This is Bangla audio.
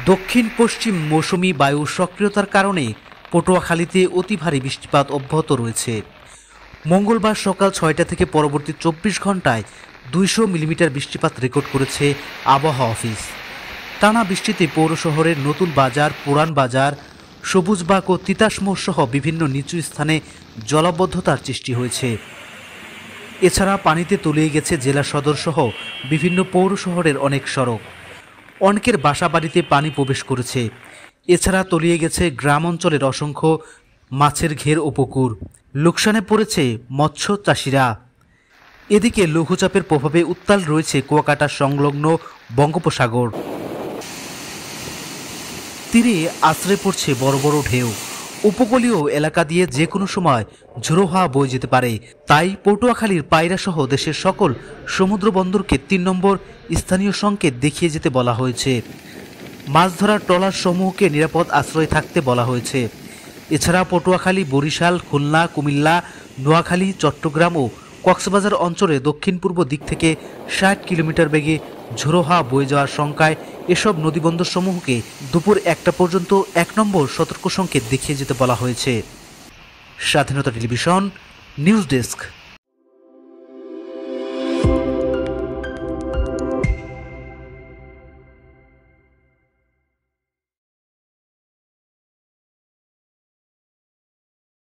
দক্ষিণ পশ্চিম মৌসুমি বায়ু সক্রিয়তার কারণে পটুয়াখালীতে অতি ভারী বৃষ্টিপাত অব্যাহত রয়েছে। মঙ্গলবার সকাল ৬টা থেকে পরবর্তী ২৪ ঘন্টায় ২০০ মিলিমিটার বৃষ্টিপাত রেকর্ড করেছে আবহাওয়া অফিস। টানা বৃষ্টিতে পৌর শহরের নতুন বাজার, পুরান বাজার, সবুজবাগ ও তিতাসমোড় সহ বিভিন্ন নিচু স্থানে জলাবদ্ধতার সৃষ্টি হয়েছে। এছাড়া পানিতে তলিয়ে গেছে জেলা সদর সহ বিভিন্ন পৌর শহরের অনেক সড়ক। অনেকের বাসা বাড়িতে পানি প্রবেশ করেছে। এছাড়া তলিয়ে গেছে গ্রাম অঞ্চলের অসংখ্য মাছের ঘের ও পুকুর। লোকসানে পড়েছে মৎস্য চাষিরা। এদিকে লঘুচাপের প্রভাবে উত্তাল রয়েছে কুয়াকাটা সংলগ্ন বঙ্গোপসাগর। তীরে আশ্রয় পড়ছে বড় বড় ঢেউ। উপকূলীয় এলাকা দিয়ে যে কোনো সময় ঝোড়ো হাওয়া বয়ে যেতে পারে। তাই পটুয়াখালীর পায়রা সহ দেশের সকল সমুদ্র বন্দরকে ৩ নম্বর স্থানীয় সংকেত দেখিয়ে যেতে বলা হয়েছে। মাছ ধরার ট্রলার সমূহকে নিরাপদ আশ্রয়ে থাকতে বলা হয়েছে। এছাড়া পটুয়াখালী, বরিশাল, খুলনা, কুমিল্লা, নোয়াখালী, চট্টগ্রাম ও কক্সবাজার অঞ্চলে দক্ষিণ পূর্ব দিক থেকে ৬০ কিলোমিটার বেগে ঝোড়ো হাওয়া বয়ে যাওয়ার শঙ্কায় এসব নদীবন্দর সমূহকে দুপুর ১টা পর্যন্ত ১ নম্বর সতর্ক সংকেত দেখিয়ে যেতে বলা হয়েছে। স্বাধীনতা টেলিভিশন নিউজ ডেস্ক।